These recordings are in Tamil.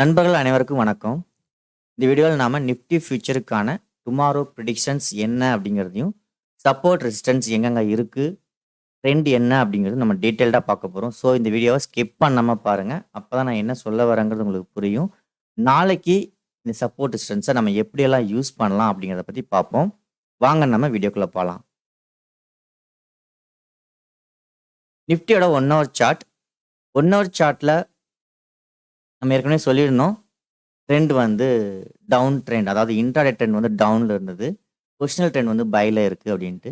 நண்பர்கள் அனைவருக்கும் வணக்கம். இந்த வீடியோவில் நாம நிஃப்டி ஃபியூச்சருக்கான டுமாரோ ப்ரிடிக்ஷன்ஸ் என்ன அப்படிங்கிறதையும், சப்போர்ட் ரெசிஸ்டன்ஸ் எங்கெங்க இருக்கு, ட்ரெண்ட் என்ன அப்படிங்கிறது நம்ம டீட்டெயில்டா பார்க்க போறோம். ஸோ இந்த வீடியோவை ஸ்கிப் பண்ணாம பாருங்க. அப்பதான் நான் என்ன சொல்ல வரேங்கிறது உங்களுக்கு புரியும். நாளைக்கு இந்த சப்போர்ட் ரெசிஸ்டன்ஸை நம்ம எப்படியெல்லாம் யூஸ் பண்ணலாம் அப்படிங்கிறத பத்தி பார்ப்போம். வாங்க நம்ம வீடியோக்குள்ள போலாம். நிஃப்டியோட 1 ஹவர் சார்ட். 1 ஹவர் சார்ட்ல நம்ம ஏற்கனவே சொல்லியிருந்தோம். ட்ரெண்ட் வந்து டவுன் ட்ரெண்ட். அதாவது இன்ட்ராடே ட்ரெண்ட் வந்து டவுன்ல இருந்தது. பொசிஷனல் ட்ரெண்ட் வந்து பைல இருக்கு அப்படின்ட்டு.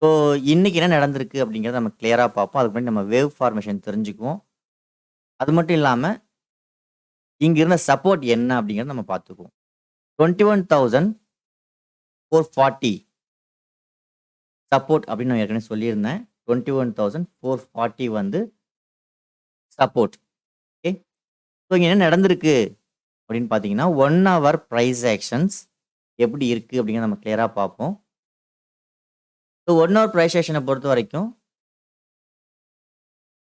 ஸோ இன்னைக்கு என்ன நடந்திருக்கு அப்படிங்கிறத நம்ம கிளியரா பார்ப்போம். அதுக்கு முன்னாடி நம்ம வேவ் ஃபார்மேஷன் தெரிஞ்சுக்குவோம். அது மட்டும் இல்லாம இங்க இருந்த சப்போர்ட் என்ன அப்படிங்கிறத நம்ம பார்த்துக்குவோம். 21,440 சப்போர்ட் அப்படின்னு நான் ஏற்கனவே சொல்லியிருந்தேன். 21,440 வந்து சப்போர்ட். ஓகே. ஸோ இங்க என்ன நடந்திருக்கு அப்படின்னு பார்த்தீங்கன்னா 1 ஹவர் பிரைஸ் ஆக்ஷன்ஸ் எப்படி இருக்கு அப்படிங்கிறத நம்ம கிளியரா பார்ப்போம். ஸோ 1 ஹவர் பிரைஸ் ஆக்ஷனை பொறுத்த வரைக்கும்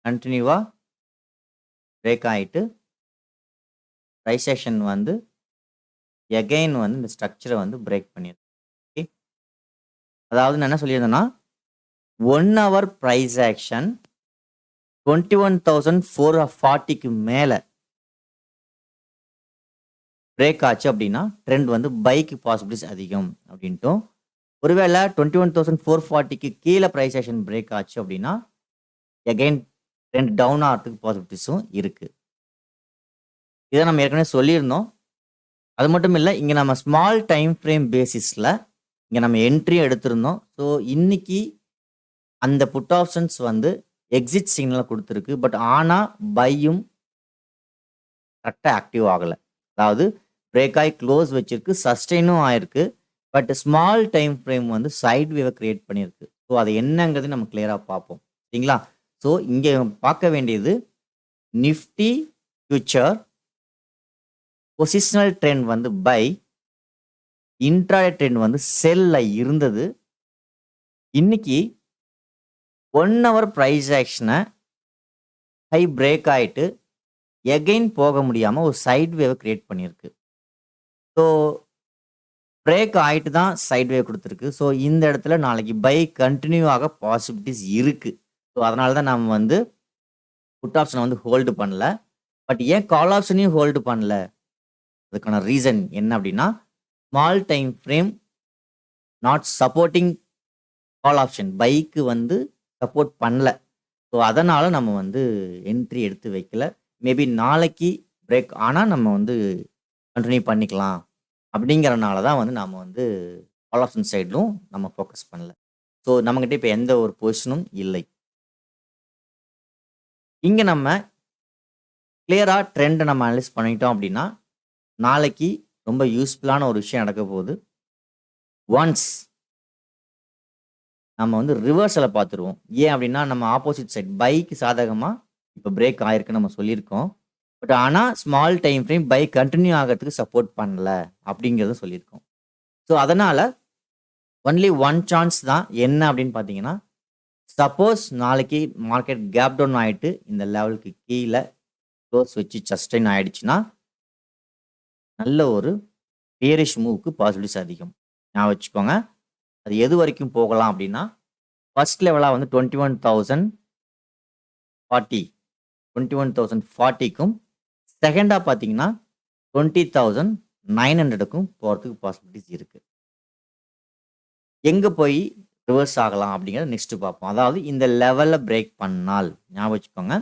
கண்டினியூவா பிரேக் ஆயிட்டு பிரைஸ் ஆக்ஷன் வந்து எகைன் வந்து இந்த ஸ்ட்ரக்சரை வந்து பிரேக் பண்ணியிருக்கு. ஓகே. அதாவது நான் என்ன சொல்லியிருந்தேன்னா 1 ஹவர் பிரைஸ் ஆக்ஷன் 21,440க்கு மேல பிரேக் ஆச்சு அப்படின்னா ட்ரெண்ட் வந்து பைக்கு பாசிபிலிட்டிஸ் அதிகம் அப்படின்ட்டும், ஒருவேளை 21,440க்கு கீழே பிரைஸ் ஆக்ஷன் பிரேக் ஆச்சு அப்படின்னா எகைன் ட்ரெண்ட் டவுன் ஆகிறதுக்கு பாசிபிலிட்டிஸும் இருக்கு. இதை நம்ம ஏற்கனவே சொல்லியிருந்தோம். அது மட்டும் இல்லை, இங்கே நம்ம ஸ்மால் டைம் ஃப்ரேம் பேசிஸில் இங்கே நம்ம என்ட்ரி எடுத்திருந்தோம். ஸோ இன்னைக்கு அந்த புட் ஆப்ஷன்ஸ் வந்து எக்ஸிட் சிக்னலை கொடுத்துருக்கு. பட் ஆனால் பையும் கரெக்டாக ஆக்டிவ் ஆகலை. அதாவது பிரேக் ஆகி க்ளோஸ் வச்சிருக்கு, சஸ்டெயினும் ஆயிருக்கு. பட் ஸ்மால் டைம் ஃப்ரேம் வந்து சைட் வேவை கிரியேட் பண்ணியிருக்கு. ஸோ அது என்னங்கிறது நம்ம கிளியராக பார்ப்போம். சரிங்களா? ஸோ இங்கே பார்க்க வேண்டியது நிஃப்டி ஃபியூச்சர் பொசிஷனல் ட்ரெண்ட் வந்து பை, இன்ட்ராடே ட்ரெண்ட் வந்து செல்ல இருந்தது. இன்னைக்கு 1 ஹவர் பிரைஸ் ஆக்ஷனை ஹை பிரேக் ஆயிட்டு எகைன் போக முடியாமல் ஒரு சைட் வேவை கிரியேட் பண்ணியிருக்கு. ஸோ பிரேக் ஆகிட்டு தான் சைட் வேவ் கொடுத்துருக்கு. ஸோ இந்த இடத்துல நாளைக்கு பை கண்டினியூ ஆக பாசிபிலிட்டிஸ் இருக்கு. ஸோ அதனால தான் நம்ம வந்து புட் ஆப்ஷனை வந்து ஹோல்டு பண்ணல. பட் ஏன் கால் ஆப்ஷனையும் ஹோல்டு பண்ணல, அதுக்கான ரீசன் என்ன அப்படின்னா small time frame not supporting call option, bike வந்து சப்போர்ட் பண்ணல. ஸோ அதனால நம்ம வந்து என்ட்ரி எடுத்து வைக்கல. மேபி நாளைக்கு பிரேக் ஆனால் நம்ம வந்து கண்டினியூ பண்ணிக்கலாம் அப்படிங்கிறனால தான் வந்து நாம் வந்து கால் ஆப்ஷன் சைட்லும் நம்ம ஃபோக்கஸ் பண்ணல. ஸோ நம்மகிட்ட இப்போ எந்த ஒரு பொசிஷனும் இல்லை. இங்கே நம்ம கிளியராக ட்ரெண்டை நம்ம அனலைஸ் பண்ணிட்டோம் அப்படின்னா நாளைக்கு ரொம்ப யூஸ்ஃபுல்லான ஒரு விஷயம் நடக்க போகுது. ஒன்ஸ் நம்ம வந்து ரிவர்ஸில் பார்த்துருவோம். ஏன் அப்படின்னா நம்ம ஆப்போசிட் சைட் பைக்கு சாதகமாக இப்போ பிரேக் ஆயிருக்குன்னு நம்ம சொல்லியிருக்கோம். பட் ஆனால் small time frame by continue ஆகிறதுக்கு சப்போர்ட் பண்ணல அப்படிங்கிறத சொல்லியிருக்கோம். ஸோ அதனால் ஒன்லி ஒன் சான்ஸ் தான். என்ன அப்படின்னு பார்த்தீங்கன்னா, சப்போஸ் நாளைக்கு மார்க்கெட் கேப் டவுன் ஆகிட்டு இந்த லெவலுக்கு கீழே க்ளோஸ் வச்சு சஸ்டெயின் ஆகிடுச்சுன்னா நல்ல ஒரு பியரிஷ் மூவுக்கு பாசிபிலிட்டிஸ் அதிகம். ஞாபகம் வச்சுக்கோங்க. அது எது வரைக்கும் போகலாம் அப்படின்னா ஃபர்ஸ்ட் லெவலாக வந்து 21,040க்கும் செகண்டாக பார்த்தீங்கன்னா 20,900க்கும் போகிறதுக்கு பாசிபிலிட்டிஸ் இருக்கு. எங்கே போய் ரிவர்ஸ் ஆகலாம் அப்படிங்கிறத நெக்ஸ்ட் பார்ப்போம். அதாவது இந்த லெவலில் பிரேக் பண்ணால் ஞாபகம் வச்சுக்கோங்க,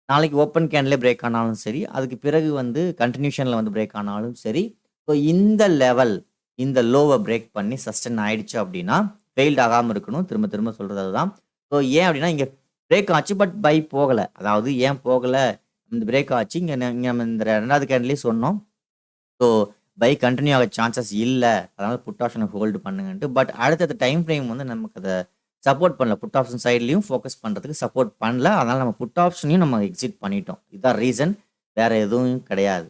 நாளைக்கு ஓப்பன் கேண்டிலே பிரேக் ஆனாலும் சரி, அதுக்கு பிறகு வந்து கண்டினியூஷனில் வந்து பிரேக் ஆனாலும் சரி, ஸோ இந்த லெவல் இந்த லோவை பிரேக் பண்ணி சஸ்டெயின் ஆயிடுச்சு அப்படின்னா ஃபெயில்ட் ஆகாமல் இருக்கணும். திரும்ப திரும்ப சொல்கிறது அதுதான். ஸோ ஏன் அப்படின்னா இங்கே பிரேக் ஆச்சு பட் பை போகலை. அதாவது ஏன் போகலை, இந்த பிரேக் ஆச்சு இங்கே நம்ம இந்த ரெண்டாவது கேண்டிலே சொன்னோம். ஸோ பை கண்டினியூ ஆக சான்சஸ் இல்லை, அதனால புட் ஆப்ஷனை ஹோல்டு பண்ணுங்கன்ட்டு. பட் அடுத்தடுத்த டைம் ஃப்ரேம் வந்து நமக்கு அதை சப்போர்ட் பண்ணல. புட் ஆப்ஷன் சைட்லையும் ஃபோக்கஸ் பண்ணுறதுக்கு சப்போர்ட் பண்ணல. அதனால நம்ம புட் ஆப்ஷனையும் நம்ம எக்ஸிட் பண்ணிட்டோம். இதுதான் ரீசன், வேற எதுவும் கிடையாது.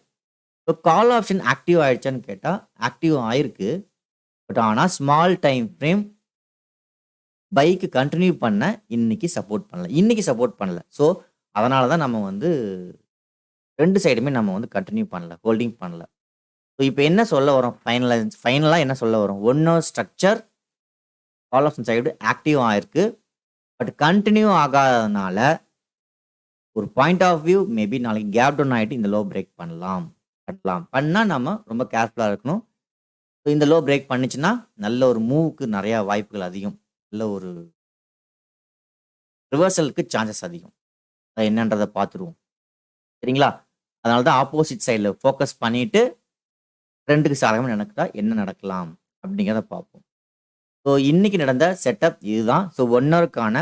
ஸோ கால் ஆப்ஷன் ஆக்டிவ் ஆயிடுச்சான்னு கேட்டால் ஆக்டிவ் ஆயிருக்கு. பட் ஆனால் small time frame bike continue பண்ண இன்னைக்கு சப்போர்ட் பண்ணல. ஸோ அதனால தான் நம்ம வந்து 2 சைடுமே நம்ம வந்து கன்டின்யூ பண்ணல. ஹோல்டிங் பண்ணல. ஸோ இப்ப என்ன சொல்ல வரோம்? ஃபைனலா என்ன சொல்ல வரோம்? One hour structure call option side active ஆயிருக்கு. பட் கன்டின்யூ ஆகாதனால ஒரு பாயிண்ட் ஆஃப் வியூ மேபி நாளைக்கு கேப் டவுன் ஆயிட்டு இந்த லோ பிரேக் பண்ணலாம். பண்ணா நம்ம ரொம்ப கேர்ஃபுல்லா இருக்கணும். ஸோ இந்த லோ பிரேக் பண்ணுச்சுன்னா, நல்ல ஒரு மூவ்‌க்கு நெறைய வாய்ப்புகள் அதிகம். நல்ல ஒரு ரிவர்சலுக்கு சான்சஸ் அதிகம். அது என்னன்றத பார்த்துருவோம். சரிங்களா? அதனால தான் ஆப்போசிட் சைடுல ஃபோக்கஸ் பண்ணிட்டு ட்ரெண்டுக்கு சாதகமா நடந்தா என்ன நடக்கலாம்? அப்படிங்கிறத பார்ப்போம். ஸோ இன்னைக்கு நடந்த செட்டப் இதுதான். ஸோ 1 ஹவருக்கான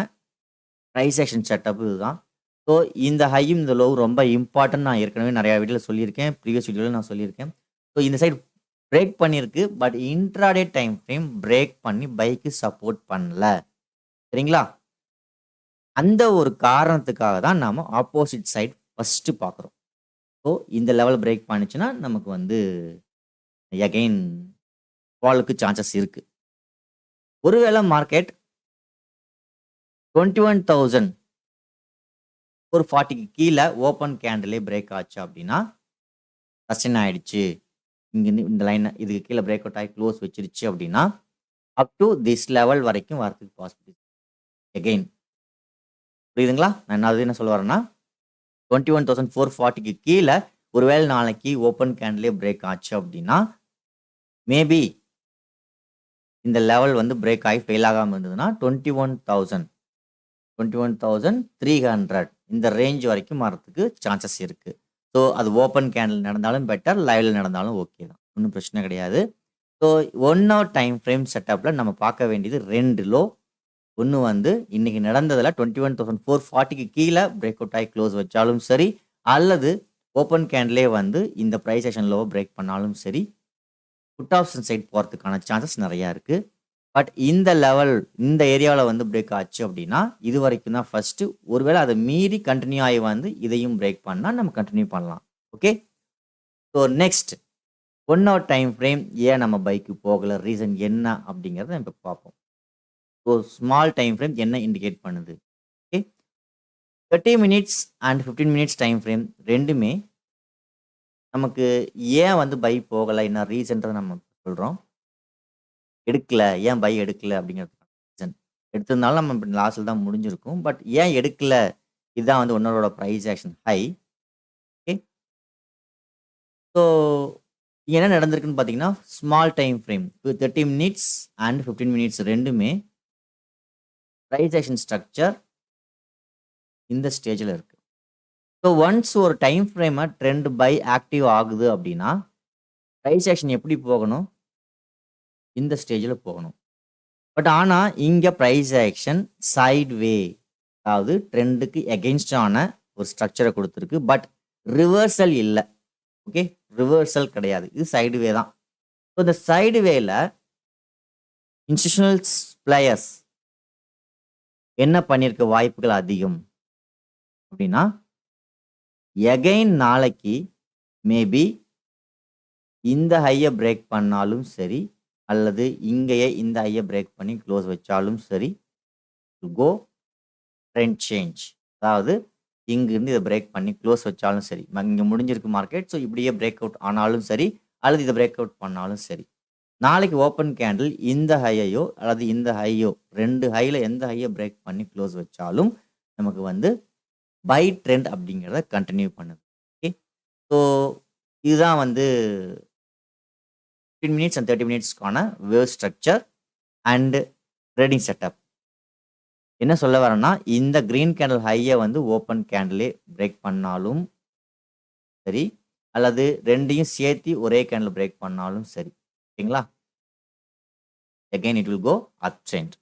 பிரைஸ் ஆக்ஷன் செட்டப் இதுதான். ஸோ இந்த ஹையும் இந்த லோவும் ரொம்ப இம்பார்ட்டன்ட் நான் ஏற்கனவே நெறைய வீடியோல சொல்லியிருக்கேன். ப்ரீவியஸ் வீடியோல நான் சொல்லியிருக்கேன். ஸோ இந்த சைடு பிரேக் பண்ணியிருக்கு. But intraday time frame break பண்ணி பைக்கு சப்போர்ட் பண்ணல. சரிங்களா? அந்த ஒரு காரணத்துக்காக தான் நாம ஆப்போசிட் சைடு ஃபர்ஸ்ட்டு பார்க்குறோம். ஸோ இந்த லெவல் பிரேக் பண்ணுச்சுன்னா, நமக்கு வந்து அகைன் ஃபாலுக்கு சான்சஸ் இருக்கு. ஒருவேளை மார்க்கெட் 21,440க்கு கீழ ஓப்பன் கேண்டிலே பிரேக் ஆச்சு அப்படின்னா, சஸ்டெயின் ஆயிடுச்சு. இங்கிருந்து இந்த லைன் இதுக்கு கீழ பிரேக் அவுட் ஆகி க்ளோஸ் வச்சிருச்சு அப்படின்னா, அப் டூ திஸ் லெவல் வரைக்கும் வரதுக்கு பாசிபிலிட்டி அகைன். புரியுதுங்களா? நான் என்ன சொல்ல வரேன்னா, 21,440க்கு கீழ ஒருவேளை நாளைக்கு ஓப்பன் கேண்டிலே பிரேக் ஆச்சு அப்படின்னா, மேபி இந்த லெவல் வந்து பிரேக் ஆகி ஃபெயில் ஆகாம இருந்ததுன்னா 21,300 இந்த ரேஞ்ச் வரைக்கும் வரதுக்கு சான்சஸ் இருக்கு. ஸோ அது ஓப்பன் கேண்டில் நடந்தாலும் பெட்டர், லைவ்ல நடந்தாலும் ஓகே தான். ஒண்ணும் பிரச்சனை கிடையாது. ஸோ 1 ஹவர் டைம் ஃப்ரேம் செட்டப்ல நம்ம பார்க்க வேண்டியது 2 லோ. ஒண்ணு வந்து இன்னைக்கு நடந்ததுல 21,440க்கு கீழ பிரேக் அவுட் ஆகி க்ளோஸ் வச்சாலும் சரி, அல்லது ஓப்பன் கேண்டிலே வந்து இந்த பிரைஸ் ஆக்ஷன் லோவ பிரேக் பண்ணாலும் சரி, புட் ஆப்ஷன் சைடு போறதுக்கான சான்சஸ் நெறைய இருக்கு. பட் இந்த லெவல் இந்த ஏரியாவுல வந்து பிரேக் ஆச்சு அப்படின்னா, இதுவரைக்கும் தான் ஃபர்ஸ்ட்டு. ஒருவேளை அத மீறி கன்டின்யூ ஆகி வந்து இதையும் பிரேக் பண்ணா நம்ம கன்டின்யூ பண்ணலாம். Okay. So next 1 hour time frame ஏன் நம்ம பைக்கு போகல? ரீசன் என்ன? அப்படிங்கிறத இப்ப பார்ப்போம். ஸோ ஸ்மால் டைம் ஃப்ரேம் என்ன இண்டிகேட் பண்ணுது? Okay. 30 minutes and 15 minutes time frame 2மே நமக்கு ஏன் வந்து பை போகல? என்ன ரீசன்றத நம்ம சொல்றோம். எடுக்கல. ஏன் பை எடுக்கல அப்படிங்கிறதுக்கான ரீசன். எடுத்திருந்தாலும் நம்ம லாஸ்ல தான் முடிஞ்சிருக்கும். பட் ஏன் எடுக்கல? இதுதான் வந்து 1 ஹவரோட price action high. Okay. So இங்க என்ன நடந்திருக்குன்னு பார்த்தீங்கன்னா, small time frame 30 minutes and 15 minutes 2மே பிரைஸ் ஆக்ஷன் ஸ்ட்ரக்சர் இந்த ஸ்டேஜ்ல இருக்கு. ஸோ ஒன்ஸ் ஒரு டைம் ஃப்ரேம ட்ரெண்ட் பை ஆக்டிவ் ஆகுது அப்படின்னா, பிரைஸ் ஆக்ஷன் எப்படி போகணும்? இந்த ஸ்டேஜ்ல போகணும். பட் ஆனா இங்க பிரைஸ் ஆக்ஷன் சைட்வே, அதாவது ட்ரெண்டுக்கு எகெயின்ஸ்டான ஒரு ஸ்ட்ரக்சரை கொடுத்திருக்கு. பட் ரிவர்சல் இல்ல. ஓகே. ரிவர்சல் கிடையாது. இது சைட்வே தான். ஸோ இந்த சைட்வேல இன்ஸ்டிடியூஷனல் பிளேயர்ஸ் என்ன பண்ணியிருக்க வாய்ப்புகள் அதிகம்? அப்படின்னா, எகைன் நாளைக்கு மேபி இந்த ஹைய பிரேக் பண்ணாலும் சரி, அல்லது இங்கேயே இந்த ஹைய பிரேக் பண்ணி க்ளோஸ் வச்சாலும் சரி, கோ ட்ரெண்ட் சேஞ்ச். அதாவது இங்கிருந்து இத பிரேக் பண்ணி க்ளோஸ் வச்சாலும் சரி. இங்க முடிஞ்சிருக்கு மார்க்கெட். ஸோ இப்படியே பிரேக் அவுட் ஆனாலும் சரி, அல்லது இத பிரேக் அவுட் பண்ணாலும் சரி. நாளைக்கு ஓப்பன் கேண்டில் இந்த ஹையையோ அல்லது இந்த ஹையோ 2 ஹைல எந்த ஹைய பிரேக் பண்ணி க்ளோஸ் வச்சாலும் நமக்கு வந்து பை ட்ரெண்ட் அப்படிங்கிறத கன்டின்யூ பண்ணுது. ஓகே. ஸோ இதுதான் வந்து 15 மினிட்ஸ் அண்ட் 30 மினிட்ஸ்க்கான wave structure and trading setup. என்ன சொல்ல வரேன்னா, இந்த கிரீன் கேண்டில் ஹைய வந்து ஓப்பன் கேண்டிலே பிரேக் பண்ணாலும் சரி, அல்லது 2யும் சேர்த்து ஒரே கேண்டில் பிரேக் பண்ணாலும் சரி. ஓகேங்களா? Again it will go up trend.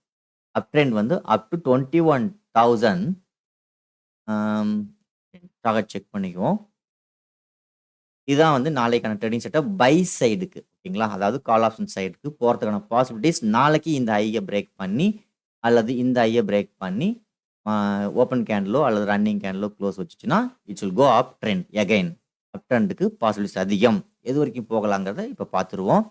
Up trend வந்து அப் டு 21,000 டார்கெட் செக் பண்ணிக்குவோம். இதுதான் வந்து நாளைக்கான ட்ரேடிங் செட்டப் பை சைடுக்கு. ஓகேங்களா? அதாவது கால் ஆப்ஷன் சைடுக்கு போறதுக்கான பாசிபிலிட்டீஸ் நாளைக்கு இந்த ஹைய பிரேக் பண்ணி, அல்லது இந்த ஹைய பிரேக் பண்ணி ஓப்பன் கேண்டிலோ அல்லது ரன்னிங் கேண்டிலோ க்ளோஸ் வச்சுச்சுன்னா, it's will go up trend again. Up ட்ரெண்டுக்கு பாசிபிலிட்டிஸ் அதிகம். எது வரைக்கும் போகலாங்கிறத இப்ப பார்த்துருவோம்.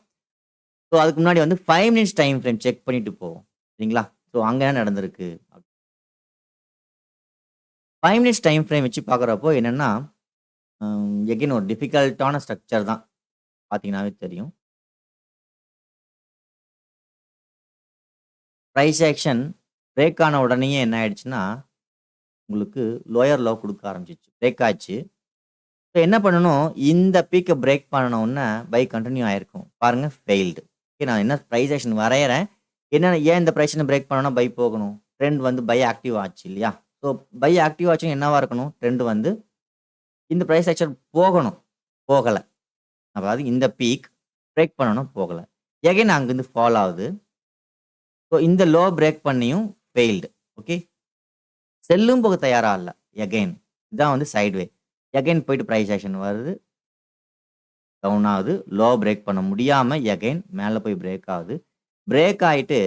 ஸோ அதுக்கு முன்னாடி வந்து 5 மினிட்ஸ் டைம் ஃப்ரேம் செக் பண்ணிட்டு போவோம். சரிங்களா? ஸோ அங்க என்ன நடந்திருக்கு? 5 மினிட்ஸ் டைம் ஃப்ரேம் வச்சு பார்க்குறப்போ என்னன்னா, எகைன் ஒரு டிஃபிகல்ட்டான ஸ்ட்ரக்சர் தான். பார்த்தீங்கன்னாவே தெரியும். பிரைஸ் ஆக்ஷன் பிரேக் ஆன உடனேயே என்ன ஆயிடுச்சுன்னா, உங்களுக்கு லோயர் லோ குடுக்க ஆரம்பிச்சுருச்சு. பிரேக் ஆச்சு. ஸோ என்ன பண்ணணும், இந்த பீக்க பிரேக் பண்ணன உடனே பை கன்டின்யூ ஆயிருக்கும். பாருங்க ஃபெயில்டு. ஓகே நான் என்ன பிரைஸ் ஆக்ஷன் வரையறேன். ஏன் இந்த பிரைஸ் ஆக்ஷன பிரேக் பண்ணணும்னா பை போகணும். ட்ரெண்ட் வந்து பை ஆக்டிவ் ஆச்சு இல்லையா? ஸோ பை ஆக்டிவ் ஆச்சுன்னா என்னவா இருக்கணும்? ட்ரெண்ட் வந்து இந்த பிரைஸ் ஆக்ஷன் போகணும். போகல. அதாவது இந்த பீக் பிரேக் பண்ணணும் போகல. எகைன் அங்கருந்து ஃபால் ஆகுது. ஸோ இந்த லோ பிரேக் பண்ணியும் ஃபெயில்டு. ஓகே. செல்லும் போக தயாரா இல்ல. எகைன் இதான் வந்து சைட்வே. எகைன் போயிட்டு பிரைஸ் ஆக்ஷன் வருது. டவுன் ஆகுது. லோ பிரேக் பண்ண முடியாம எகைன் மேல போய் பிரேக் ஆகுது. பிரேக் ஆயிட்டு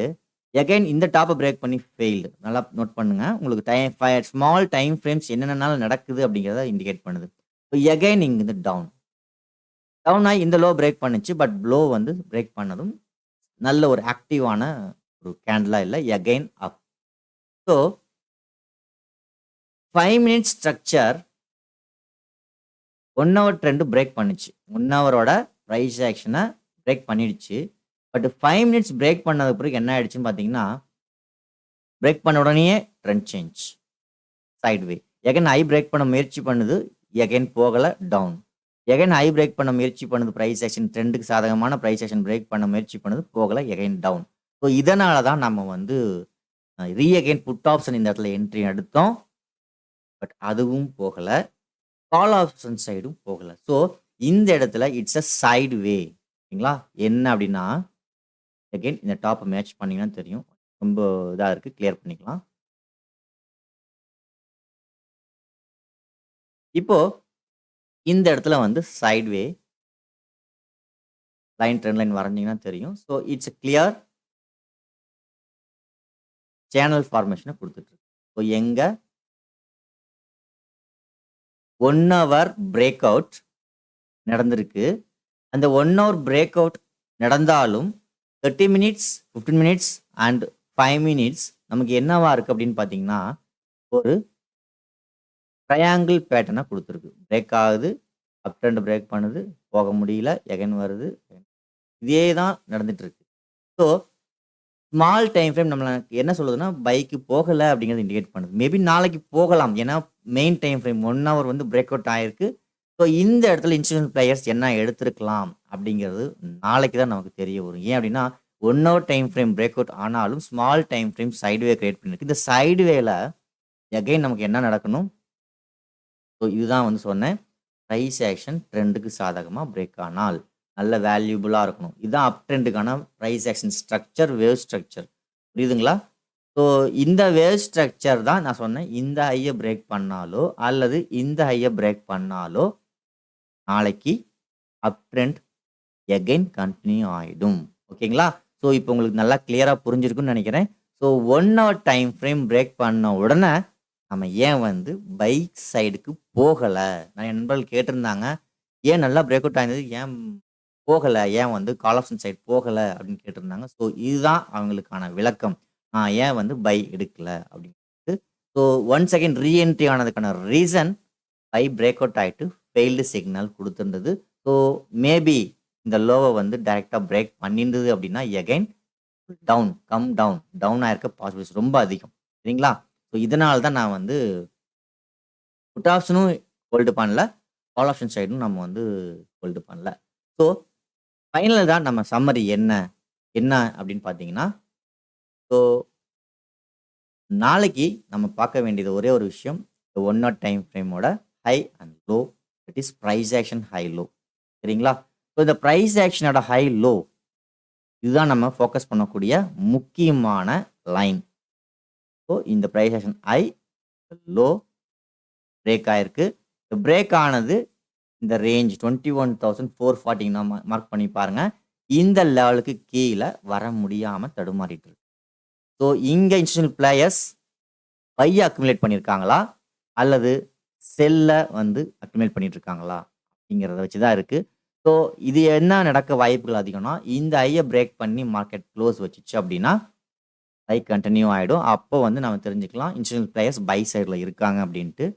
எகைன் இந்த டாப்ப பிரேக் பண்ணி ஃபெயில்டு. நல்லா நோட் பண்ணுங்க. உங்களுக்கு ஸ்மால் டைம் ஃப்ரேம்ஸ் என்னென்னனால நடக்குது அப்படிங்கிறத இண்டிகேட் பண்ணுது. ஸோ எகைன் இங்கிருந்து டவுன். டவுன் ஆயி இந்த லோ பிரேக் பண்ணுச்சு. பட் லோ வந்து பிரேக் பண்ணதும் நல்ல ஒரு ஆக்டிவான ஒரு கேண்டிலா இல்ல. Again up. So 5 minutes structure 1 hour trend break பண்ணுச்சு. 1 ஹவரோட பிரைஸ் ஆக்ஷன பிரேக் பண்ணிடுச்சு. பட் 5 மினிட்ஸ் பிரேக் பண்ணதுக்கு பிறகு என்ன ஆயிடுச்சுன்னு பார்த்தீங்கன்னா, பிரேக் பண்ண உடனேயே trend change. Sideway. Again high break பண்ண முயற்சி பண்ணுது. எகைன் போகல டவுன். எகைன் ஹை பிரேக் பண்ண முயற்சி பண்ணுது. பிரைஸ் ஆக்ஷன் ட்ரெண்டுக்கு சாதகமான பிரைஸ் ஆக்ஷன் பிரேக் பண்ண முயற்சி பண்ணுது. போகல எகைன் டவுன். ஸோ இதனால தான் நம்ம வந்து அகைன் புட் ஆப்ஷன் இந்த இடத்துல என்ட்ரி எடுத்தோம். பட் அதுவும் போகல. கால் ஆப்ஷன் சைடும் போகல. ஸோ இந்த இடத்துல இட்ஸ் அ சைட் வே. ஓகேங்களா? என்ன அப்படின்னா, அகைன் இந்த டாப்ப மேட்ச் பண்ணீங்கன்னா தெரியும். ரொம்ப இதா இருக்கு. கிளியர் பண்ணிக்கலாம். இப்போ இந்த இடத்துல வந்து சைட் வே ட்ரெண்ட் லைன் வரைஞ்சீங்கன்னா தெரியும். ஸோ இட்ஸ் கிளியர் சேனல் ஃபார்மேஷன குடுத்துட்டு இருக்கு. ஸோ எங்க 1 ஹவர் பிரேக் அவுட் நடந்திருக்கு. அந்த 1 ஹவர் பிரேக் அவுட் நடந்தாலும் 30 மினிட்ஸ், 15 மினிட்ஸ் அண்ட் 5 மினிட்ஸ் நமக்கு என்னவா இருக்கு அப்படின்னு பார்த்தீங்கன்னா, ஒரு ட்ரையாங்கிள் பேட்டர்னா குடுத்துருக்கு. பிரேக் ஆகுது, அப் ட்ரெண்ட் பிரேக் பண்ணுது, போக முடியல, எகைன் வருது. இதே தான் நடந்துட்டு இருக்கு. ஸோ ஸ்மால் டைம் ஃப்ரேம் நம்மள என்ன சொல்லுதுன்னா, பைக்கு போகல அப்படிங்கிறத இண்டிகேட் பண்ணுது. மேபி நாளைக்கு போகலாம். ஏன்னா மெயின் டைம் ஃப்ரேம் 1 ஹவர் வந்து பிரேக் அவுட் ஆயிருக்கு. ஸோ இந்த இடத்துல இன்ஸ்டிடியூஷனல் பிளேயர்ஸ் என்ன எடுத்திருக்கலாம் அப்படிங்கிறது நாளைக்கு தான் நமக்கு தெரிய வரும். ஏன் அப்படின்னா 1 hour time frame break out ஆனாலும் small time frame sideway create பண்ணிருக்கு. இந்த சைட்வேல எகைன் நமக்கு என்ன நடக்கணும்? ஸோ இதுதான் வந்து சொன்னேன். பிரைஸ் ஆக்ஷன் ட்ரெண்டுக்கு சாதகமா பிரேக் ஆனால் நல்ல வேல்யூபிளா இருக்கணும். இதுதான் அப் ட்ரெண்டுக்கான price action structure, wave structure. புரியுதுங்களா? ஸோ இந்த வேவ் ஸ்ட்ரக்சர் தான் நான் சொன்னேன். இந்த ஹைய பிரேக் பண்ணாலோ அல்லது இந்த ஹைய பிரேக் பண்ணாலோ நாளைக்கு அப் ட்ரெண்ட் எகைன் கன்டின்யூ ஆயிடும். ஓகேங்களா? ஸோ இப்போ உங்களுக்கு நல்லா கிளியரா புரிஞ்சிருக்கும்னு நினைக்கிறேன். So 1 hour time frame break பண்ண உடனே நம்ம ஏன் வந்து பை சைடுக்கு போகல? நிறைய நண்பர்கள் கேட்டிருந்தாங்க. ஏன் நல்லா பிரேக் அவுட் ஆயிருந்தது, ஏன் போகல? ஏன் வந்து கால் ஆப்ஷன் சைடு போகல? அப்படின்னு கேட்டிருந்தாங்க. ஸோ இதுதான் அவங்களுக்கான விளக்கம். நான் ஏன் வந்து பை எடுக்கல அப்படின்னு. ஸோ ஒன்ஸ் அகைன் ரீஎன்ட்ரி ஆனதுக்கான ரீசன் பை பிரேக் அவுட் ஆயிட்டு ஃபெயில்டு சிக்னல் குடுத்திருந்தது. ஸோ மேபி இந்த லோவ வந்து டைரக்ட்டா பிரேக் பண்ணியிருந்தது அப்படின்னா, எகைன் டவுன் ஆயிருக்க பாசிபிலிட்டிஸ் ரொம்ப அதிகம். சரிங்களா? ஸோ இதனால தான் நான் வந்து புட் ஆப்ஷனும் ஹோல்டு பண்ணல. கால் ஆப்ஷன் சைடும் நம்ம வந்து ஹோல்டு பண்ணல. ஸோ ஃபைனல் தான் நம்ம சம்மரி என்ன? என்ன அப்படின்னு பார்த்தீங்கன்னா, ஸோ நாளைக்கு நம்ம பார்க்க வேண்டியது ஒரே ஒரு விஷயம். 1 ஹவர் டைம் ஃப்ரேமோட high and low. That is price action high, low. சரிங்களா? ஸோ இந்த பிரைஸ் ஆக்ஷனோட ஹை, லோ இதுதான் நம்ம ஃபோக்கஸ் பண்ணக்கூடிய முக்கியமான லைன். ஸோ இந்த price action high, low break ஆயிருக்கு. பிரேக் ஆனது இந்த ரேஞ்ச் 21,440 நம்ம மார்க் பண்ணி பாருங்க. இந்த லெவலுக்கு கீழ வர முடியாம தடுமாறிட்டு இருக்கு. ஸோ இங்க இன்ஸ்டிடியூஷனல் பிளேயர்ஸ் பை அக்குமுலேட் பண்ணியிருக்காங்களா? அல்லது செல்ல வந்து அக்குமுலேட் பண்ணிட்டு இருக்காங்களா? அப்படிங்கிறத வச்சு தான் இருக்கு. ஸோ இது என்ன நடக்க வாய்ப்புகள் அதிகம்னா, இந்த ஹைய பிரேக் பண்ணி மார்க்கெட் க்ளோஸ் வச்சுச்சு அப்படின்னா, ஹை கன்டின்யூ ஆயிடும். அப்போ வந்து நம்ம தெரிஞ்சுக்கலாம் இன்ஸ்டிடியூஷனல் பிளேயர்ஸ் பை சைடுல இருக்காங்க அப்படின்ட்டு.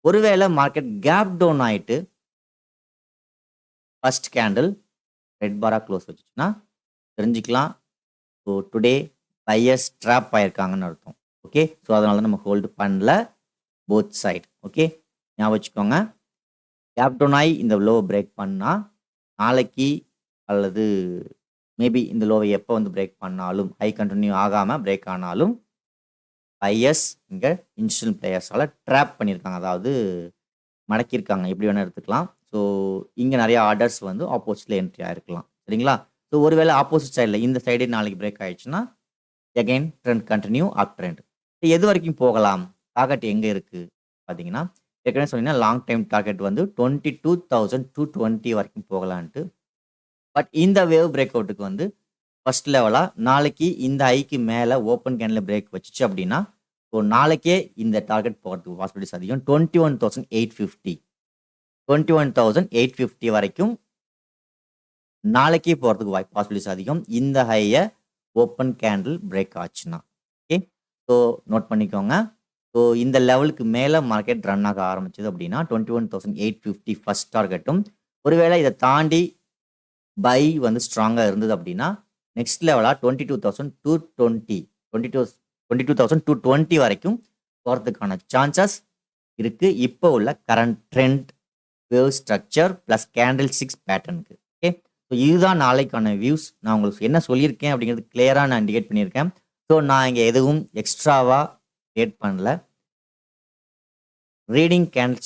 ஒருவேளை மார்க்கெட் கேப் டவுன் ஆயிட்டு ஃபர்ஸ்ட் கேண்டில் ரெட் பாரா க்ளோஸ் வச்சுச்சுன்னா தெரிஞ்சுக்கலாம். ஸோ டுடே பையர்ஸ் ட்ராப் ஆயிருக்காங்கன்னு அர்த்தம். ஓகே, ஸோ அதனால தான் நம்ம ஹோல்டு பண்ணல போத் சைடு. ஓகே, ஞாபகம் வச்சுக்கோங்க. கேப் டவுன் ஆகி இந்த லோவை பிரேக் பண்ணால் நாளைக்கு அல்லது மேபி இந்த லோவை எப்போ வந்து பிரேக் பண்ணாலும் ஹை கண்டினியூ ஆகாமல் பிரேக் ஆனாலும் பையர்ஸ் இங்கே இன்ஸ்டன்ட் பிளேயர்ஸால் ட்ராப் பண்ணியிருக்காங்க, அதாவது மடக்கியிருக்காங்க, எப்படி வேணால் எடுத்துக்கலாம். ஸோ இங்கே நிறைய ஆர்டர்ஸ் வந்து ஆப்போசிட்டில் என்ட்ரி ஆகிருக்கலாம். சரிங்களா? ஸோ ஒருவேளை ஆப்போசிட் சைடில் இந்த சைடே நாளைக்கு பிரேக் ஆயிடுச்சுன்னா அகைன் ட்ரெண்ட் கண்டினியூ அப் ட்ரெண்ட். எது வரைக்கும் போகலாம்? டார்கெட் எங்கே இருக்குது பார்த்தீங்கன்னா, ஏற்கனவே சொன்னீங்கன்னா லாங் டைம் டார்கெட் வந்து 22,220 வரைக்கும் போகலான்ட்டு. பட் இந்த வேவ் பிரேக் அவுட்டுக்கு வந்து ஃபர்ஸ்ட் லெவலாக நாளைக்கு இந்த ஐக்கு மேலே ஓப்பன் கேனில் பிரேக் வச்சுச்சு அப்படின்னா, ஸோ நாளைக்கே இந்த டார்கெட் போகிறதுக்கு பாசிபிலிட்டிஸ் அதிகம். 21,850 வரைக்கும் நாளைக்கே போகிறதுக்கு பாசிபிலிட்டிஸ் அதிகம், இந்த ஹையை ஓப்பன் கேண்டில் பிரேக் ஆச்சுன்னா. ஓகே, ஸோ நோட் பண்ணிக்கோங்க. ஸோ இந்த லெவலுக்கு மேலே மார்க்கெட் ரன் ஆக ஆரம்பிச்சது அப்படின்னா 21,850 ஃபர்ஸ்ட் டார்கெட்டும், ஒருவேளை இதை தாண்டி பை வந்து ஸ்ட்ராங்காக இருந்தது அப்படின்னா நெக்ஸ்ட் லெவலாக 22,220 வரைக்கும் போகிறதுக்கான சான்சஸ் இருக்குது இப்போ உள்ள current trend wave structure plus candle 6 பேட்டர்னுக்கு. ஓகே, ஸோ இதுதான் நாளைக்கான வியூஸ். நான் உங்களுக்கு என்ன சொல்லியிருக்கேன் அப்படிங்கிறது கிளியராக நான் இண்டிகேட் பண்ணியிருக்கேன். ஸோ நான் இங்கே எதுவும் எக்ஸ்ட்ராவாக ரேட் பண்ணல. ரீடிங் கேண்டில்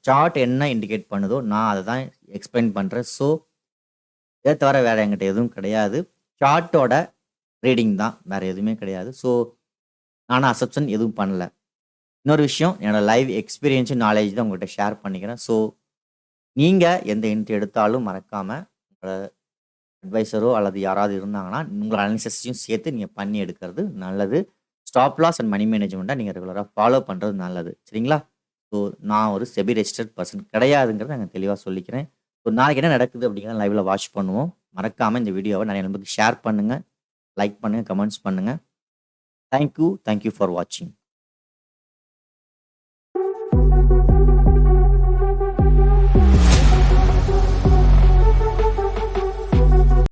சார்ட் என்ன இண்டிகேட் பண்ணுதோ நான் அதை தான் எக்ஸ்பிளைன் பண்ணுறேன். ஸோ இதை தவிர வேறு என்கிட்ட எதுவும் கிடையாது. சார்ட்டோட ரீடிங் தான், வேறு எதுவுமே கிடையாது. ஸோ நானும் அசப்ஷன் எதுவும் பண்ணல. இன்னொரு விஷயம், என்னோடய லைவ் எக்ஸ்பீரியன்ஸும் நாலேஜ் தான் உங்கள்கிட்ட ஷேர் பண்ணிக்கிறேன். ஸோ நீங்கள் எந்த என்ட்ரி எடுத்தாலும் மறக்காமல் உங்களோட அட்வைசரோ அல்லது யாராவது இருந்தாங்கன்னா உங்களோட அனாலிசிஸையும் சேர்த்து நீங்கள் பண்ணி எடுக்கிறது நல்லது. ஸ்டாப் லாஸ் அண்ட் மணி மேனேஜ்மெண்ட்டாக நீங்கள் ரெகுலராக ஃபாலோ பண்ணுறது நல்லது. சரிங்களா? ஸோ நான் ஒரு செபி ரெஜிஸ்டர்ட் பர்சன் கிடையாதுங்கிறத நாங்கள் தெளிவாக சொல்லிக்கிறேன். ஸோ நாளைக்கு என்ன நடக்குது அப்படிங்கிறத லைவில் வாட்ச் பண்ணுவோம். மறக்காமல் இந்த வீடியோவை நிறைய நம்பருக்கு ஷேர் பண்ணுங்கள், லைக் பண்ணுங்கள், கமெண்ட்ஸ் பண்ணுங்கள். தேங்க்யூ ஃபார் வாட்சிங்.